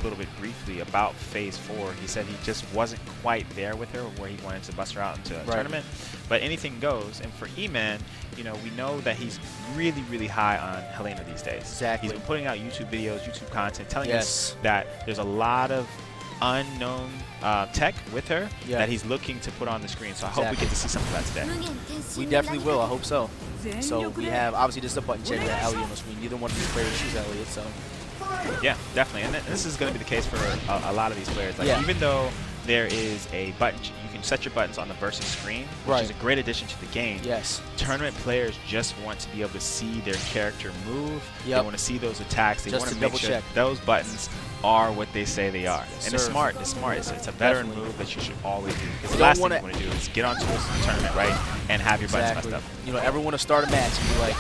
little bit briefly about Phase 4. He said he just wasn't quite there with her where he wanted to bust her out into a tournament. But anything goes. And for E-Man, you know, we know that he's really, really high on Helena these days. Exactly. He's been putting out YouTube videos, YouTube content, telling us that there's a lot of unknown tech with her that he's looking to put on the screen. So I hope we get to see some of that today. We definitely will. I hope so. So we have, obviously, this is a button check. We have Elliot on the screen. Neither one of these players choose Elliot, so. Yeah, definitely. And this is going to be the case for a lot of these players. Like, even though there is a button, you can set your buttons on the versus screen, which is a great addition to the game. Yes. Tournament players just want to be able to see their character move. They want to see those attacks. They want to make sure those buttons are what they say they are. And it's smart. It's smart. It's a veteran move that you should always do. Because the last thing you want to do is get onto a tournament, right, and have your buttons messed up. You know, everyone to start a match and be like,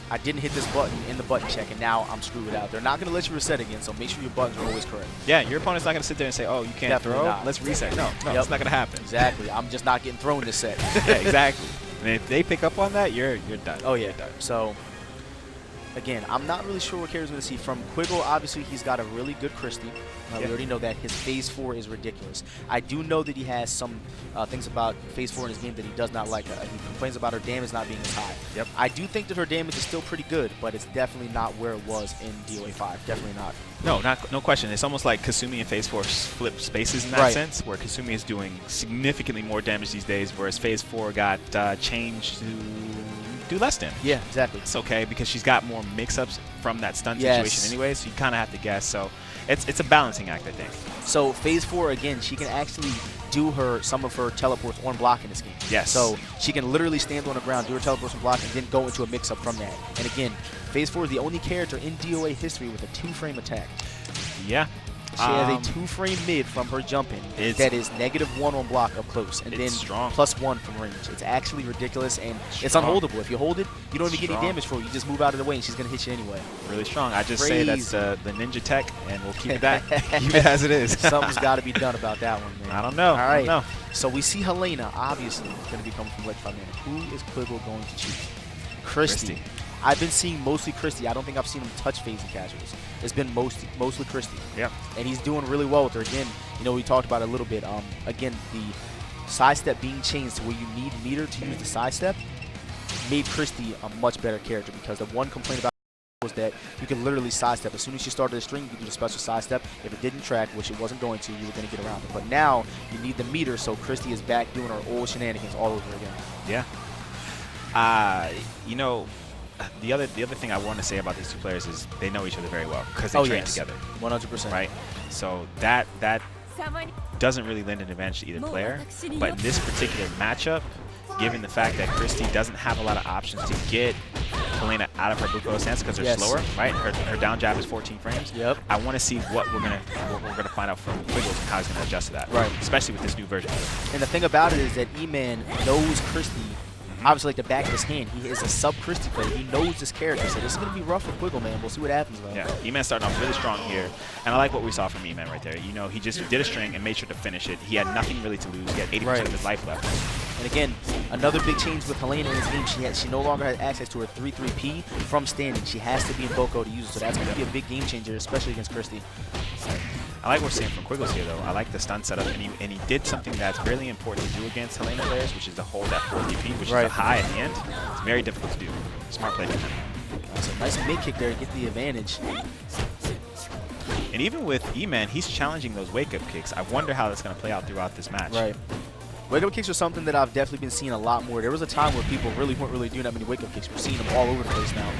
I didn't hit this button in the button check, and now I'm screwed out. They're not going to let you reset again, so make sure your buttons are always correct. Yeah, your opponent's not going to sit there and say, oh, you can't throw, let's reset. No, it's not going to happen. Exactly. I'm just not getting thrown this set. Yeah, exactly. And if they pick up on that, you're done. Oh, yeah. So, again, I'm not really sure what character's going to see. From Quiggle, obviously, he's got a really good Christie. We already know that his Phase 4 is ridiculous. I do know that he has some things about Phase 4 in his game that he does not like. He complains about her damage not being as high. Yep. I do think that her damage is still pretty good, but it's definitely not where it was in DOA5. Definitely not. No question. It's almost like Kasumi in Phase 4 flip spaces in that sense, where Kasumi is doing significantly more damage these days, whereas Phase 4 got changed to do less damage. Yeah, exactly. It's okay because she's got more mix-ups from that stun situation anyway, so you kind of have to guess. So it's a balancing act, I think. So Phase 4, again, she can actually do some of her teleports on block in this game. Yes. So she can literally stand on the ground, do her teleports on block, and then go into a mix-up from that. And again, Phase 4 is the only character in DOA history with a 2-frame attack. Yeah. She has a 2-frame mid from her jumping that is -1 on block up close, and then +1 from range. It's actually ridiculous, and it's unholdable. If you hold it, you don't even get any damage for it. You just move out of the way, and she's going to hit you anyway. Really strong. I just say that's the ninja tech, and we'll keep it keep it as it is. Something's got to be done about that one, man. I don't know. All right. I don't know. So we see Helena, obviously, going to be coming from ELECTRIFIEDMANN. Who is Quiggle going to choose? Christie. I've been seeing mostly Christie. I don't think I've seen him touch phase in casuals. It's been mostly Christie. Yeah. And he's doing really well with her. Again, you know, we talked about it a little bit. Again, the sidestep being changed to where you need meter to use the sidestep made Christie a much better character, because the one complaint about was that you could literally sidestep. As soon as you started the string, you could do the special sidestep. If it didn't track, which it wasn't going to, you were going to get around it. But now you need the meter, so Christie is back doing her old shenanigans all over again. Yeah. You know, the other thing I want to say about these two players is they know each other very well because they train together. 100%. Right? So that doesn't really lend an advantage to either player. But in this particular matchup, given the fact that Christie doesn't have a lot of options to get Helena out of her Buko stance because they're slower, right? Her down jab is 14 frames. Yep. I want to see what we're gonna find out from Quiggles and how he's gonna adjust to that. Right. Especially with this new version. And the thing about it is that E-Man knows Christie. Obviously, like the back of his hand. He is a sub-Christie player. He knows this character, so this is going to be rough for Quiggle, man. We'll see what happens, though. Yeah, E-Man starting off really strong here, and I like what we saw from E-Man right there. You know, he just did a string and made sure to finish it. He had nothing really to lose. He had 80% of his life left. And again, another big change with Helena in this game, she no longer has access to her 3-3P from standing. She has to be in Boko to use it, so that's going to be a big game changer, especially against Christie. I like what we're seeing from Quiggles here, though. I like the stun setup, and he did something that's really important to do against Helena players, which is to hold that 4DP, which is a high at the end. It's very difficult to do. Smart play from him. That's a nice mid-kick there to get the advantage. And even with E-Man, he's challenging those wake-up kicks. I wonder how that's going to play out throughout this match. Right. Wake-up kicks are something that I've definitely been seeing a lot more. There was a time where people really weren't doing that many wake-up kicks. We're seeing them all over the place now.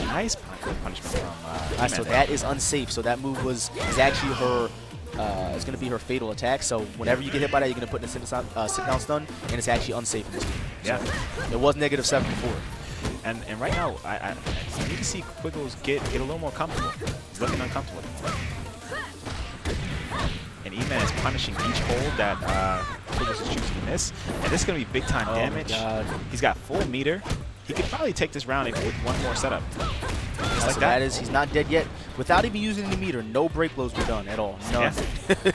Nice punishment from so that is unsafe. So that move is actually her. It's going to be her fatal attack. So whenever you get hit by that, you're going to put in a sit-down stun, and it's actually unsafe in this game. Yeah. So it was -7 before. And right now, I need to see Quiggles get a little more comfortable. He's looking uncomfortable. And E-Man is punishing each hold that Quiggles is choosing to miss. And this is going to be big-time damage. He's got full meter. He could probably take this round with one more setup. Just like that. He's not dead yet. Without even using any meter, no break blows were done at all. None. Yeah.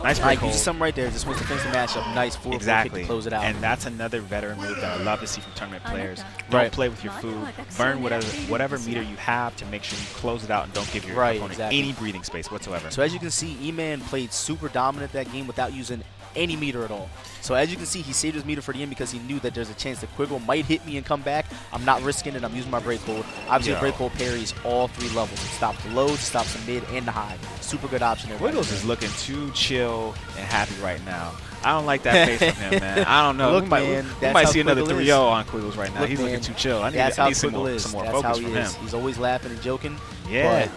Nice break hold. You see something right there. Just wants to finish the matchup. Nice 4-4 kick to close it out. And that's another veteran move that I love to see from tournament players. Don't play with your food. Burn whatever meter you have to make sure you close it out and don't give your opponent any breathing space whatsoever. So as you can see, E-Man played super dominant that game without using any meter at all. So as you can see, he saved his meter for the end because he knew that there's a chance that Quiggle might hit me and come back. I'm not risking it. I'm using my break hold. Obviously, the break hold parries all 3 levels. It stops the lows, it stops the mid, and the high. Super good option there. Quiggles is looking too chill and happy right now. I don't like that face from him, man. I don't know. Look, we might see another 3-0 on Quiggles right now. He's looking too chill. I need some more focus from him. He's always laughing and joking. Yeah. But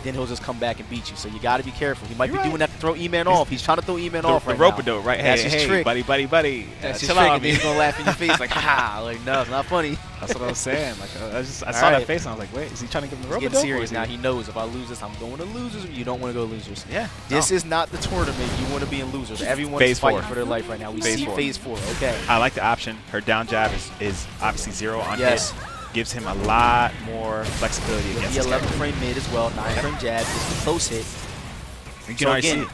then he'll just come back and beat you. So you got to be careful. He might be doing that to throw E-Man off. He's trying to throw E-Man off right now. The rope-a-dope, right? That's his trick. Buddy. That's his trick. And then he's going to laugh in your face like, ha, like, no, it's not funny. That's what I was saying. Like, I saw that face and I was like, wait, is he trying to give him the rope-a-dope? He's getting serious now. He knows if I lose this, I'm going to losers. You don't want to go losers. Yeah. This is not the tournament. You want to be in losers. Everyone's fighting for their life right now. We see phase 4. Okay. I like the option. Her down jab is obviously 0 on hit. Gives him a lot more flexibility against the 11 frame mid as well. 9 frame jab. Just a close hit. You can already see it.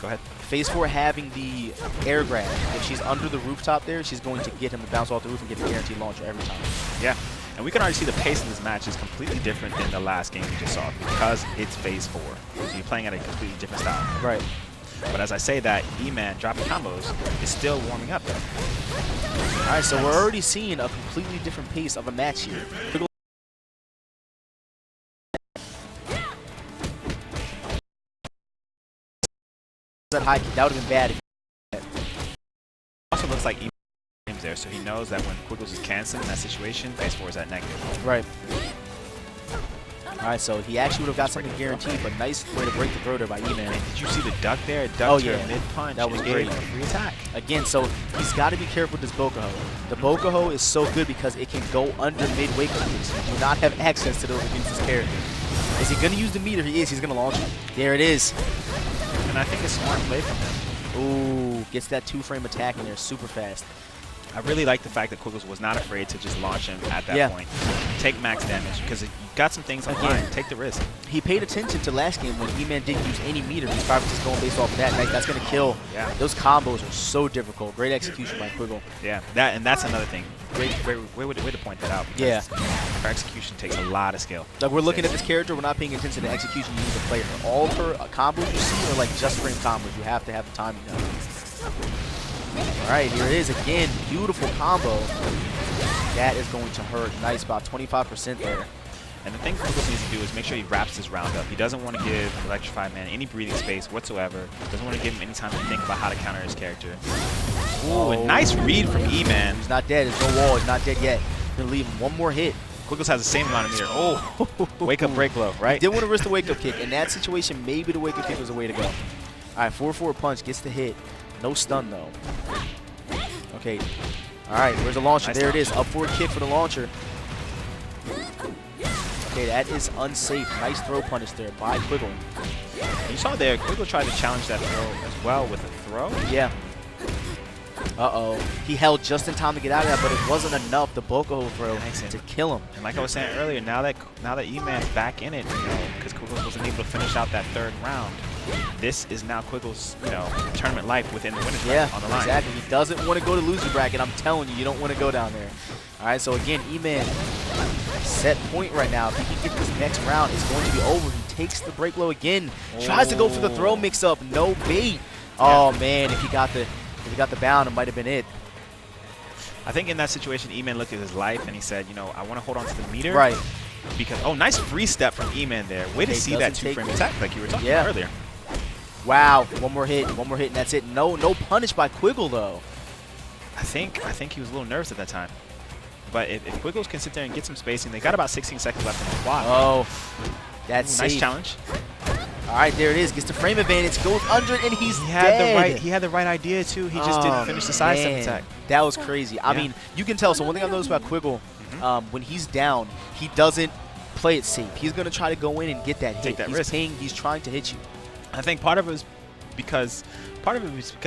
Go ahead. Phase 4 having the air grab. If she's under the rooftop there, she's going to get him to bounce off the roof and get a guaranteed launcher every time. Yeah. And we can already see the pace of this match is completely different than the last game we just saw because it's phase 4. So you're playing at a completely different style. Right. But as I say that, E-Man dropping combos is still warming up though. All right, so we're already seeing a completely different pace of a match here. That high kick, that would have been bad. Also looks like E-Man's there, so he knows that when Quiggles is canceling in that situation, phase 4 is at negative. Right. All right, so he actually would have got something guaranteed, but nice way to break the throw there by E-Man. Did you see the duck there? It ducked her mid-punch. That was great. Free attack. Again, so he's got to be careful with this Bokuho. The Bokuho is so good because it can go under mid-wake-up kicks. You do not have access to those against this character. Is he going to use the meter? He is. He's going to launch it. There it is. And I think it's a smart play from him. Ooh, gets that 2-frame attack in there super fast. I really like the fact that Quiggles was not afraid to just launch him at that point. Take max damage because you got some things on the line. Take the risk. He paid attention to last game when E-Man didn't use any meter. He's probably just going based off of that. That's going to kill. Yeah. Those combos are so difficult. Great execution by Quiggle. Yeah, that's another thing. Great way to point that out. Yeah. Her execution takes a lot of skill. Like we're looking at this character, we're not paying attention to the execution you need to play her. All of her combos you see are like just frame combos. You have to have the timing down. All right, here it is again. Beautiful combo. That is going to hurt. Nice, about 25% there. And the thing Quiggles needs to do is make sure he wraps his round up. He doesn't want to give Electrified Man any breathing space whatsoever. Doesn't want to give him any time to think about how to counter his character. Ooh, a nice read from E-Man. He's not dead. There's no wall. He's not dead yet. Gonna leave him one more hit. Quiggles has the same amount of meter. Oh, wake up break low, right? He didn't want to risk the wake up kick. In that situation, maybe the wake up kick was the way to go. All right, 4-4 punch gets the hit. No stun though. Okay. All right, where's the launcher? There it is. Up forward kick for the launcher. Okay, that is unsafe. Nice throw punish there by Quiggle. You saw there, Quiggle tried to challenge that throw as well with a throw. Yeah. Uh-oh. He held just in time to get out of that, but it wasn't enough, the Bokuho throw, to kill him. And like I was saying earlier, now that E-Man's back in it, because Quiggle wasn't able to finish out that 3rd round, this is now Quiggle's, tournament life within the winner's bracket on the line. Exactly. He doesn't want to go to loser bracket. I'm telling you, you don't want to go down there. All right, so again, E-Man set point right now. If he can get this next round, it's going to be over. He takes the break low again. Tries to go for the throw mix-up. No bait. Oh, man, if he got the bound, it might have been it. I think in that situation, E-Man looked at his life and he said, I want to hold on to the meter. Right. Because, nice free step from E-Man there. Way to see that 2-frame attack like you were talking about earlier. Wow, one more hit, and that's it. No punish by Quiggle though. I think he was a little nervous at that time. But if Quiggles can sit there and get some spacing, they got about 16 seconds left in the clock. Oh, that's nice challenge. All right, there it is. Gets the frame advantage, goes under it, and he's dead. He had the right idea too. He just didn't finish the sidestep attack. That was crazy. I mean, you can tell. So one thing I've noticed about Quiggle, when he's down, he doesn't play it safe. He's going to try to go in and get that hit. Take that risk. He's trying to hit you. I think part of it is because